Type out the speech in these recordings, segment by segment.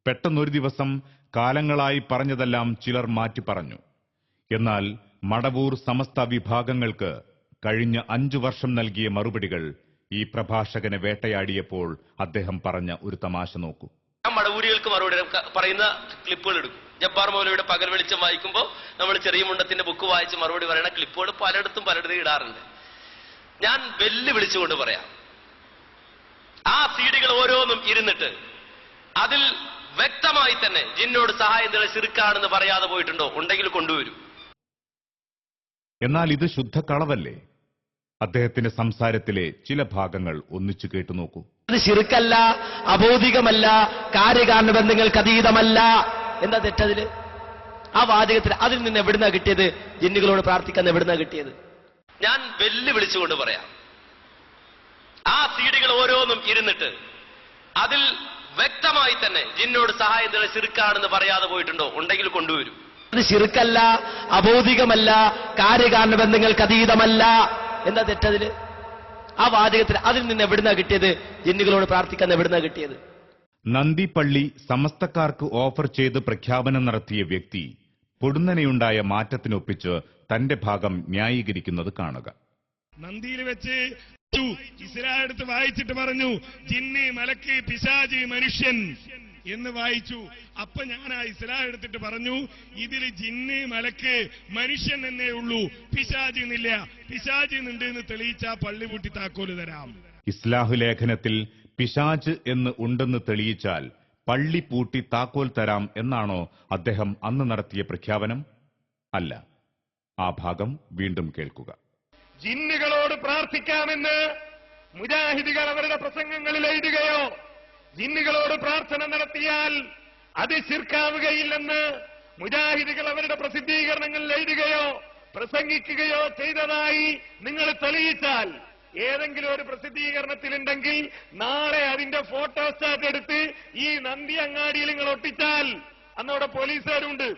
പെട്ടെന്നൊരു ദിവസം കാലങ്ങളായി പറഞ്ഞതെല്ലാം ചിലർ മാറ്റി പറഞ്ഞു. എന്നാൽ മടവൂർ സമസ്ത വിഭാഗങ്ങൾക്ക് കഴിഞ്ഞ 5 വർഷം നൽകിയ മറുപടികൾ ഈ പ്രഭാഷകനെ വേട്ടയാടിയപ്പോൾ അദ്ദേഹം പറഞ്ഞ ഒരു തമാശ നോക്കൂ. മടവൂരികൾക്ക് മറുപടി പറയുന്ന ക്ലിപ്പുകൾ എടുക്കും. ജബ്ബാർ മൗലവിയുടെ പകൽ വെളിച്ചം വായിക്കുമ്പോൾ നമ്മൾ ചെറിയ മുണ്ടത്തിന്റെ ബുക്ക് വായിച്ച് മറുപടി പറയുന്ന ക്ലിപ്പുകൾ പലയിടത്തും ഇടാറുണ്ട്. ഞാൻ വെല്ലുവിളിച്ചുകൊണ്ട് പറയാം, ആ സീഡികൾ ഓരോന്നും ഇരുന്നിട്ട് അതിൽ വ്യക്തമായി തന്നെ ജിന്നോട് സഹായം തേടി ശിർക്കാണെന്ന് പറയാതെ പോയിട്ടുണ്ടോ? ഉണ്ടെങ്കിൽ കൊണ്ടുവരൂ. എന്നാൽ ഇത് ശുദ്ധ കളവല്ലേ? അദ്ദേഹത്തിന്റെ സംസാരത്തിലെ ചില ഭാഗങ്ങൾ ഒന്നിച്ചു കേട്ടു നോക്കൂ. അത് ശിർക്കല്ല, അബോധികമല്ല, കാര്യകാരണ ബന്ധങ്ങൾക്ക് അതീതമല്ല. എന്താ തെറ്റതില്? ആ വാചകത്തിൽ അതിൽ നിന്ന് എവിടുന്നാ കിട്ടിയത്? ജിന്നുകളോട് പ്രാർത്ഥിക്കാൻ എവിടുന്നാ കിട്ടിയത്? ഞാൻ വെല്ലുവിളിച്ചുകൊണ്ട് പറയാം, ആ സീഡികൾ ഓരോന്നും ഇരുന്നിട്ട് അതിൽ വ്യക്തമായി തന്നെ ജിന്നോട് സഹായം തേടി ശിർക്കാണെന്ന് പറയാതെ പോയിട്ടുണ്ടോ? ഉണ്ടെങ്കിൽ കൊണ്ടുവരൂ. അത് ശിർക്കല്ല, അബോധികമല്ല, കാര്യകാരണ ബന്ധങ്ങൾക്ക് അതീതമല്ല. എന്താ തെറ്റതില്? ആ വാചകത്തിൽ അതിൽ നിന്ന് എവിടുന്നാ കിട്ടിയത്? ജിന്നുകളോട് പ്രാർത്ഥിക്കാൻ എവിടുന്നാ കിട്ടിയത്? നന്ദിപ്പള്ളി സമസ്തക്കാർക്ക് ഓഫർ ചെയ്ത് പ്രഖ്യാപനം നടത്തിയ വ്യക്തി പൊടുന്നനെയുണ്ടായ മാറ്റത്തിനൊപ്പിച്ച് തന്റെ ഭാഗം ന്യായീകരിക്കുന്നത് കാണുക. നന്ദിയിൽ വെച്ച് ഇസ്ലാം എടുത്ത് വായിച്ചിട്ട് പറഞ്ഞു, ജിന്ന്, മലക്ക്, പിശാച്, മനുഷ്യൻ എന്ന് വായിച്ചു. അപ്പൊ ഞാൻ ആ ഇസ്ലാം എടുത്തിട്ട് പറഞ്ഞു, ഇതിൽ ജിന്ന്, മലക്ക്, മനുഷ്യൻ എന്നേ ഉള്ളൂ, പിശാച് എന്നില്ല. പിശാച് ഉണ്ട് എന്ന് തെളിയിച്ചാ പള്ളി പൂട്ടി താക്കോല് തരാം. ഇസ്ലാഹു ലേഖനത്തിൽ പിശാച് എന്ന് ഉണ്ടെന്ന് തെളിയിച്ചാൽ പള്ളി പൂട്ടി താക്കോൽ തരാം എന്നാണോ അദ്ദേഹം അന്ന് നടത്തിയ പ്രഖ്യാപനം? അല്ല. ആ ഭാഗം വീണ്ടും കേൾക്കുക. ജിന്നുകളോട് പ്രാർത്ഥിക്കാമെന്ന് മുജാഹിദുകൾ അവരുടെ പ്രസംഗങ്ങളിൽ എഴുതുകയോ, ജിന്നുകളോട് പ്രാർത്ഥന നടത്തിയാൽ അത് ശിർക്കാവുകയില്ലെന്ന് മുജാഹിദുകൾ അവരുടെ പ്രസിദ്ധീകരണങ്ങളിൽ എഴുതുകയോ പ്രസംഗിക്കുകയോ ചെയ്തതായി നിങ്ങൾ തെളിയിച്ചാൽ, ഏതെങ്കിലും ഒരു പ്രസിദ്ധീകരണത്തിലുണ്ടെങ്കിൽ നാളെ അതിന്റെ ഫോട്ടോസ്റ്റാറ്റ് എടുത്ത് ഈ നന്ദി അങ്ങാടിയിൽ നിങ്ങൾ ഒട്ടിച്ചാൽ, അന്നവിടെ പോലീസുകാരുണ്ട്,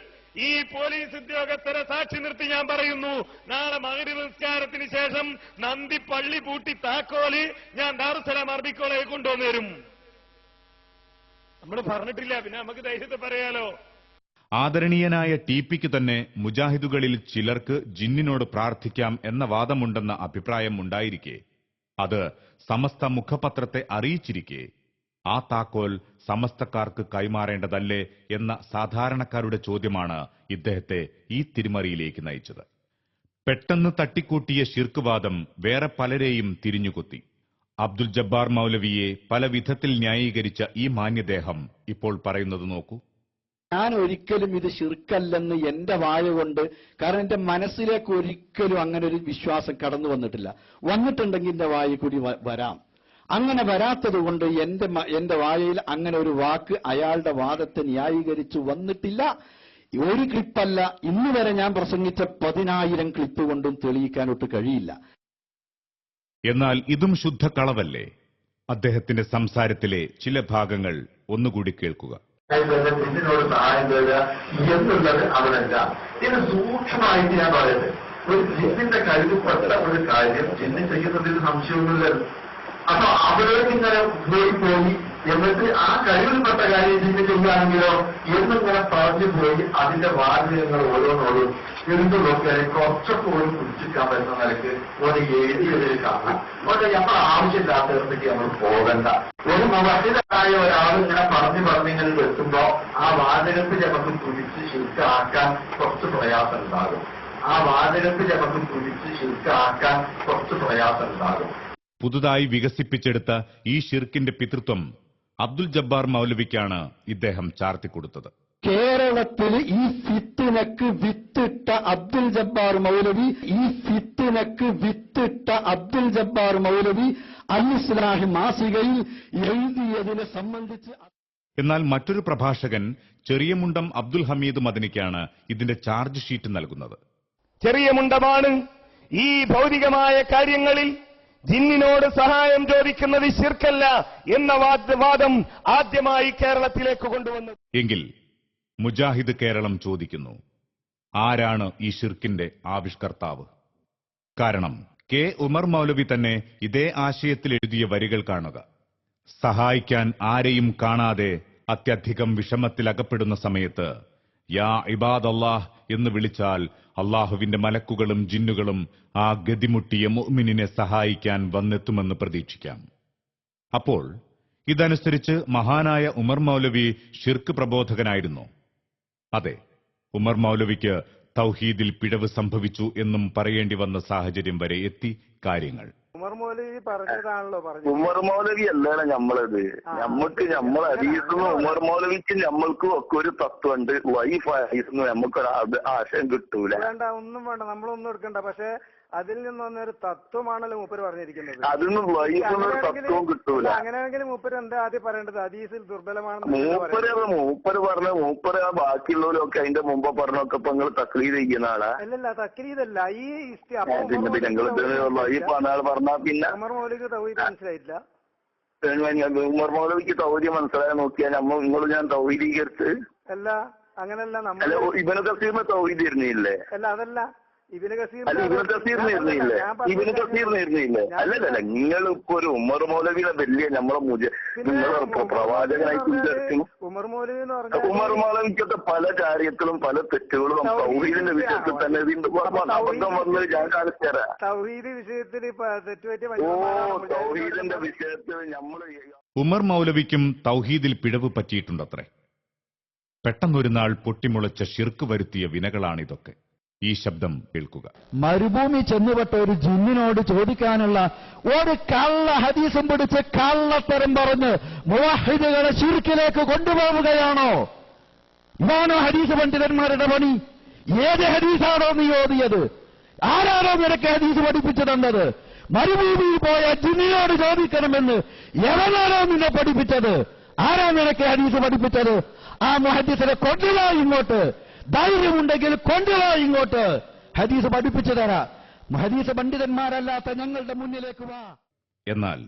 ഈ പോലീസ് ഉദ്യോഗസ്ഥരെ സാക്ഷി നിർത്തി ഞാൻ പറയുന്നു, നാളെ മഗ്‌രിബ് നിസ്കാരത്തിന് ശേഷം നന്ദി പള്ളി പൂട്ടി താക്കോല് ഞാൻ ദാറുസ്സലാം അറബിക് കോളേജിൽ കൊണ്ടുവന്നു തരും. നമ്മൾ പറഞ്ഞിട്ടില്ല, പിന്നെ നമുക്ക് ധൈര്യത്തെ പറയാലോ. ആദരണീയനായ ടി.പിക്ക് തന്നെ മുജാഹിദുകളിൽ ചിലർക്ക് ജിന്നിനോട് പ്രാർത്ഥിക്കാം എന്ന വാദമുണ്ടെന്ന അഭിപ്രായം ഉണ്ടായിരിക്കെ, അത് സമസ്ത മുഖപത്രത്തെ അറിയിച്ചിരിക്കെ, ആ താക്കോൽ സമസ്തക്കാർക്ക് കൈമാറേണ്ടതല്ലേ എന്ന സാധാരണക്കാരുടെ ചോദ്യമാണ് ഇദ്ദേഹത്തെ ഈ തിരിമറിയിലേക്ക് നയിച്ചത്. പെട്ടെന്ന് തട്ടിക്കൂട്ടിയ ശിർക്കുവാദം വേറെ പലരെയും തിരിഞ്ഞുകുത്തി. അബ്ദുൽ ജബ്ബാർ മൗലവിയെ പല വിധത്തിൽ ന്യായീകരിച്ച ഈ മാന്യദേഹം ഇപ്പോൾ പറയുന്നത് നോക്കൂ. ഞാൻ ഒരിക്കലും ഇത് ശിർക്കല്ലെന്ന് എന്റെ വായ കൊണ്ട്, കാരണം എന്റെ മനസ്സിലേക്ക് ഒരിക്കലും അങ്ങനെ ഒരു വിശ്വാസം കടന്നു വന്നിട്ടില്ല. വന്നിട്ടുണ്ടെങ്കിൽ എന്റെ വായ കൂടി വരാം. അങ്ങനെ വരാത്തത് കൊണ്ട് എന്റെ വായയിൽ അങ്ങനെ ഒരു വാക്ക് അയാളുടെ വാദത്തെ ന്യായീകരിച്ചു വന്നിട്ടില്ല. ഒരു ക്ലിപ്പല്ല, ഇന്ന് വരെ ഞാൻ പ്രസംഗിച്ച 10,000 ക്ലിപ്പ് കൊണ്ടും തെളിയിക്കാനൊട്ട് കഴിയില്ല. എന്നാൽ ഇതും ശുദ്ധ കളവല്ലേ? അദ്ദേഹത്തിന്റെ സംസാരത്തിലെ ചില ഭാഗങ്ങൾ ഒന്നുകൂടി കേൾക്കുക. ജിന്നിനോട് സഹായം തേടുക എന്നുള്ളത് അവനല്ല. ഇത് സൂക്ഷ്മമായിട്ട് ഞാൻ പറയുന്നത്, ഒരു ജിന്നിന്റെ കഴിവുപ്പെട്ട ഒരു കാര്യം ജിന്ന് ചെയ്യുന്നതിൽ സംശയമൊന്നുമില്ലല്ലോ. അപ്പൊ അവരേക്ക് ഇങ്ങനെ പോയി എന്നിട്ട് ആ കഴിവിൽപ്പെട്ട കാര്യം ജിന്ന് ചെയ്യുകയാണെങ്കിലോ എന്നിങ്ങനെ പറഞ്ഞു പോയി അതിന്റെ വാചകങ്ങൾ ഓരോന്നോടും എന്ത് നോക്കിയാലും കുറച്ചൊക്കെ ഒരു പിടിച്ചിരിക്കാൻ പറ്റുന്ന നിലയ്ക്ക് ഒരു എഴുതിയതിൽ കാണാം. അതുകൊണ്ട് നമ്മൾ ആവശ്യമില്ലാത്തവർക്ക് നമ്മൾ പോകണ്ട. ഒരു മുവഹിദായ ഒരാൾ ഇങ്ങനെ പറഞ്ഞിങ്ങനെ വെക്കുമ്പോ ആ വാചകത്തിൽ നമുക്ക് പിടിച്ച് ശിർക്കാക്കാൻ കുറച്ച് പ്രയാസം ഉണ്ടാകും. പുതുതായി വികസിപ്പിച്ചെടുത്ത ഈ ഷിർക്കിന്റെ പിതൃത്വം അബ്ദുൽ ജബ്ബാർ മൗലവിക്കാണ് ഇദ്ദേഹം ചാർത്തിക്കൊടുത്തത്. കേരളത്തിൽ ഈ ഫിത്തിനക്ക് വിത്തിട്ട അബ്ദുൽ ജബ്ബാർ മൗലവി അൽ-ഇസ്ലാഹി മാസികയിൽ എഴുതിയതിനെ സംബന്ധിച്ച്. എന്നാൽ മറ്റൊരു പ്രഭാഷകൻ ചെറിയ മുണ്ടം അബ്ദുൽ ഹമീദ് മദനിക്കാണ് ഇതിന്റെ ചാർജ് ഷീറ്റ് നൽകുന്നത്. ചെറിയ മുണ്ടമാണ് ഈ ഭൗതികമായ കാര്യങ്ങളിൽ ജിന്നിനോട് സഹായം ചോദിക്കുന്നത് ശിർക്കല്ല എന്ന വാദം ആദ്യമായി കേരളത്തിലേക്ക് കൊണ്ടുവന്നത്. എങ്കിൽ മുജാഹിദ് കേരളം ചോദിക്കുന്നു, ആരാണ് ഈ ഷിർക്കിന്റെ ആവിഷ്കർത്താവ്? കാരണം കെ ഉമർ മൗലവി തന്നെ ഇതേ ആശയത്തിൽ എഴുതിയ വരികൾ കാണുക. സഹായിക്കാൻ ആരെയും കാണാതെ അത്യധികം വിഷമത്തിലകപ്പെടുന്ന സമയത്ത് യാ ഇബാദല്ലാഹ് എന്ന് വിളിച്ചാൽ അള്ളാഹുവിന്റെ മലക്കുകളും ജിന്നുകളും ആ ഗതിമുട്ടിയ മുഅ്മിനിനെ സഹായിക്കാൻ വന്നെത്തുമെന്ന് പ്രതീക്ഷിക്കാം. അപ്പോൾ ഇതനുസരിച്ച് മഹാനായ ഉമർ മൗലവി ശിർക്ക് പ്രബോധകനായിരുന്നു. അതെ, ഉമർ മൗലവിക്ക് തൗഹീദിൽ പിഴവ് സംഭവിച്ചു എന്നും പറയേണ്ടി വന്ന സാഹചര്യം വരെ എത്തി കാര്യങ്ങൾ. ഉമർ മൗലവി പറഞ്ഞതാണല്ലോ പറഞ്ഞത്. ഉമർ മൗലവി അല്ലാണ് നമ്മളത്. നമ്മൾ ഹദീസിന് ഉമർ മൗലവിക്ക് നമ്മൾക്കും ഒക്കെ ഒരു തത്വമുണ്ട്. വൈഫ് ഹദീസിന് നമുക്കൊരു ആശയം കിട്ടൂല. വേണ്ട, ഒന്നും വേണ്ട, നമ്മളൊന്നും എടുക്കണ്ട. പക്ഷെ അതിൽ നിന്ന് വന്നൊരു തത്വമാണല്ലോ മൂപ്പര് പറഞ്ഞിരിക്കുന്നത്. അതിന് വൈഫിനൊരു തത്വവും കിട്ടൂല. അങ്ങനെയാണെങ്കിൽ മൂപ്പര് എന്താ ആദ്യം പറയേണ്ടത്? ഹദീസിൽ ദുർബലമാണെന്ന് മൂപ്പര് ആ ബാക്കിയുള്ളവരൊക്കെ അതിന്റെ മുമ്പ് പറഞ്ഞൊക്കെ ഇപ്പൊ നിങ്ങൾ തക്ലീദ് ചെയ്യുന്ന ആളാ? അല്ലല്ല, തക്ലീദല്ല. ഈ വൈഫാണ് പറഞ്ഞാ പിന്നെ ഉമർ മൗലവിക്ക് തൗഹീദ് മനസ്സിലായില്ല. ഉമർ മൗലവിക്ക് തൗഹീദ് മനസ്സിലായി നോക്കിയാൽ നിങ്ങൾ ഞാൻ തൗഹീദീകരിച്ച് അല്ല, അങ്ങനല്ല. നമ്മൾ ഇബ്നു കസീറിന് തൗഹീദ് ഇരുന്നില്ലേ? അല്ല, അതല്ല. ഇബ്നു കസീർ ഇരുന്നില്ലേ? അല്ലല്ല, നിങ്ങളിപ്പോ ഒരു ഉമർ മൗലവിനെ വലിയ നമ്മളെ നിങ്ങളിപ്പോ പ്രവാചകനായിട്ട് വിചാരിക്കുന്നു. ഉമർ മൗലവി എന്ന് പറഞ്ഞാൽ ഉമർ മൗലവിക്കൊക്കെ പല കാര്യത്തിലും പല തെറ്റുകളും തൗഹീദിന്റെ വിഷയത്തിൽ തന്നെ അബദ്ധം വന്നത് ഞാൻ കാണിച്ചു തരാം. തൗഹീദ് വിഷയത്തിൽ തെറ്റുപറ്റിയ തൗഹീദിന്റെ വിഷയത്തിൽ നമ്മള് ഉമർ മൗലവിക്കും തൗഹീദിൽ പിഴവ് പറ്റിയിട്ടുണ്ടത്രേ. പെട്ടെന്നൊരു നാൾ പൊട്ടിമുളച്ച ശിർക്ക് വരുത്തിയ വിനകളാണിതൊക്കെ. ഈ ശബ്ദം കേൾക്കുക. മരുഭൂമി ചെന്നുപെട്ട ഒരു ജിന്നിനോട് ചോദിക്കാനുള്ള ഒരു കള്ള ഹദീസും പിടിച്ച് കള്ളത്തരം പറഞ്ഞ് മുവഹിദുകളെ ശിർക്കിലേക്ക് കൊണ്ടുപോവുകയാണോ? ഇതാണോ ഹദീസ് പണ്ഡിതന്മാരുടെ പണി? ഏത് ഹദീസാണോ നീ ഓതിയത്? ആരാണോ നിനക്ക് ഹദീസ് പഠിപ്പിച്ചു തന്നത്? മരുഭൂമിയിൽ പോയ ജിന്നിനോട് ചോദിക്കണമെന്ന് എവനാണോ നിന്നെ പഠിപ്പിച്ചത്? ആരാ നിനക്ക് ഹദീസ് പഠിപ്പിച്ചത്? ആ മുഹദ്ദിസിനെ കൊണ്ടുവാ ഇങ്ങോട്ട്. ധൈര്യമുണ്ടെങ്കിൽ കൊണ്ടുവാ ഇങ്ങോട്ട്. ഹദീസ് പഠിപ്പിച്ചു തരാ. ഹദീസ് പണ്ഡിതന്മാരല്ലാത്ത ഞങ്ങളുടെ മുന്നിലേക്ക് വാ. എന്നാൽ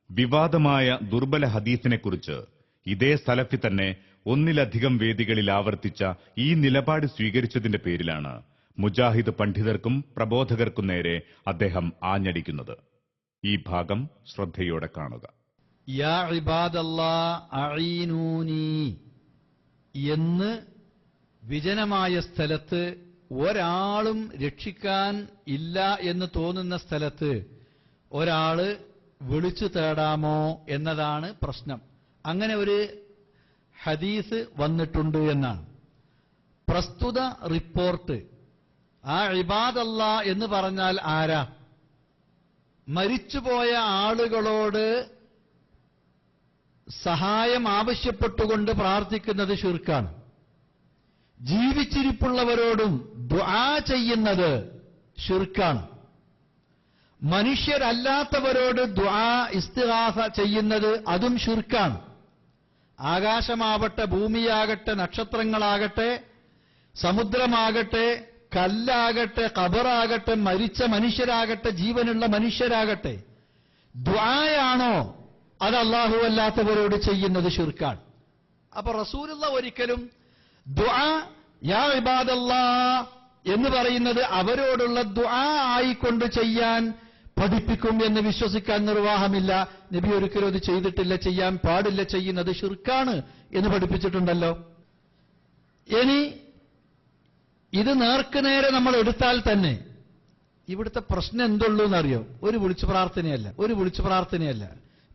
വിവാദമായ ദുർബല ഹദീസിനെക്കുറിച്ച് ഇതേ സലഫി തന്നെ ഒന്നിലധികം വേദികളിൽ ആവർത്തിച്ച ഈ നിലപാട് സ്വീകരിച്ചതിന്റെ പേരിലാണ് മുജാഹിദ് പണ്ഡിതർക്കും പ്രബോധകർക്കും നേരെ അദ്ദേഹം ആഞ്ഞടിക്കുന്നത്. ഈ ഭാഗം ശ്രദ്ധയോടെ കാണുക. യാ ഇബാദല്ലാഹ് അഈനൂനി എന്ന് വിജനമായ സ്ഥലത്ത്, ഒരാളും രക്ഷിക്കാൻ ഇല്ല എന്ന് തോന്നുന്ന സ്ഥലത്ത് ഒരാള് വിളിച്ചു തേടാമോ എന്നതാണ് പ്രശ്നം. അങ്ങനെ ഒരു ഹദീസ് വന്നിട്ടുണ്ട് എന്നാണ് പ്രസ്തുത റിപ്പോർട്ട്. ആ ഇബാദല്ലാ എന്ന് പറഞ്ഞാൽ ആരാ? മരിച്ചുപോയ ആളുകളോട് സഹായം ആവശ്യപ്പെട്ടുകൊണ്ട് പ്രാർത്ഥിക്കുന്നത് ശിർക്കാണ്. ജീവിച്ചിരിപ്പുള്ളവരോടും ദുആ ചെയ്യുന്നത് ശിർക്കാണ്. മനുഷ്യരല്ലാത്തവരോട് ദുആ ഇസ്തിഗാസ ചെയ്യുന്നത് അതും ശിർക്കാണ്. ആകാശമാവട്ടെ, ഭൂമിയാകട്ടെ, നക്ഷത്രങ്ങളാകട്ടെ, സമുദ്രമാകട്ടെ, കല്ലാകട്ടെ, ഖബറാകട്ടെ, മരിച്ച മനുഷ്യരാകട്ടെ, ജീവനുള്ള മനുഷ്യരാകട്ടെ, ദുആയാണോ അത് അല്ലാഹു അല്ലാത്തവരോട് ചെയ്യുന്നത് ശിർക്കാണ്. അപ്പൊ റസൂലുള്ള ഒരിക്കലും ദുആ യാ ഇബാദല്ലാഹ് എന്ന് പറയുന്നത് അവരോടുള്ള ദുആ ആയിക്കൊണ്ട് ചെയ്യാൻ പഠിപ്പിക്കും എന്ന് വിശ്വസിക്കാൻ നിർവാഹമില്ല. നബി ഒരിക്കലും അത് ചെയ്തിട്ടില്ല, ചെയ്യാൻ പാടില്ല, ചെയ്യുന്നത് ശിർക്കാണ് എന്ന് പഠിപ്പിച്ചിട്ടുണ്ടല്ലോ. ഇനി ഇത് നേർക്കുനേരെ നമ്മൾ എടുത്താൽ തന്നെ ഇവിടുത്തെ പ്രശ്നം എന്തുള്ളൂ എന്നറിയോ? ഒരു വിളിച്ചു പ്രാർത്ഥനയല്ല.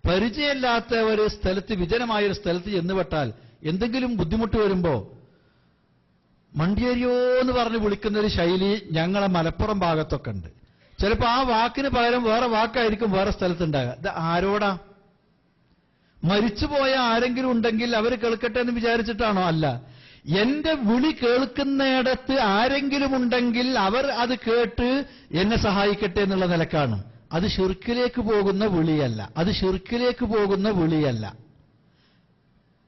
പരിചയമില്ലാത്ത ഒരു സ്ഥലത്ത്, വിജനമായ ഒരു സ്ഥലത്ത് ചെന്നുപെട്ടാൽ എന്തെങ്കിലും ബുദ്ധിമുട്ട് വരുമ്പോ മണ്ടിയേരിയോ എന്ന് പറഞ്ഞ് വിളിക്കുന്ന ഒരു ശൈലി ഞങ്ങളെ മലപ്പുറം ഭാഗത്തൊക്കെ ഉണ്ട്. ചിലപ്പോ ആ വാക്കിന് പകരം വേറെ വാക്കായിരിക്കും വേറെ സ്ഥലത്തുണ്ടാകുക. ഇത് ആരോടാ? മരിച്ചുപോയ ആരെങ്കിലും ഉണ്ടെങ്കിൽ അവർ കേൾക്കട്ടെ എന്ന് വിചാരിച്ചിട്ടാണോ? അല്ല. എന്റെ വിളി കേൾക്കുന്നിടത്ത് ആരെങ്കിലും ഉണ്ടെങ്കിൽ അവർ അത് കേട്ട് എന്നെ സഹായിക്കട്ടെ എന്നുള്ള നിലക്കാണ്. അത് ശിർക്കിലേക്ക് പോകുന്ന വിളിയല്ല.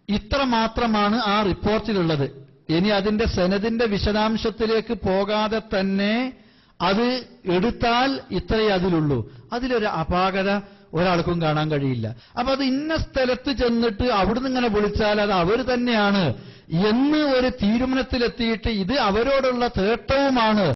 ഇത്ര മാത്രമാണ് ആ റിപ്പോർട്ടിലുള്ളത്. ഇനി അതിന്റെ സനദിന്റെ വിശദാംശത്തിലേക്ക് പോകാതെ തന്നെ അത് എടുത്താൽ ഇത്രയേ അതിലുള്ളൂ. അതിലൊരു അപാകത ഒരാൾക്കും കാണാൻ കഴിയില്ല. അപ്പൊ അത് ഇന്ന സ്ഥലത്ത് ചെന്നിട്ട് അവിടുന്ന് ഇങ്ങനെ വിളിച്ചാൽ അത് അവർ തന്നെയാണ് എന്ന് ഒരു തീരുമാനത്തിലെത്തിയിട്ട് ഇത് അവരോടുള്ള തേട്ടവുമാണ്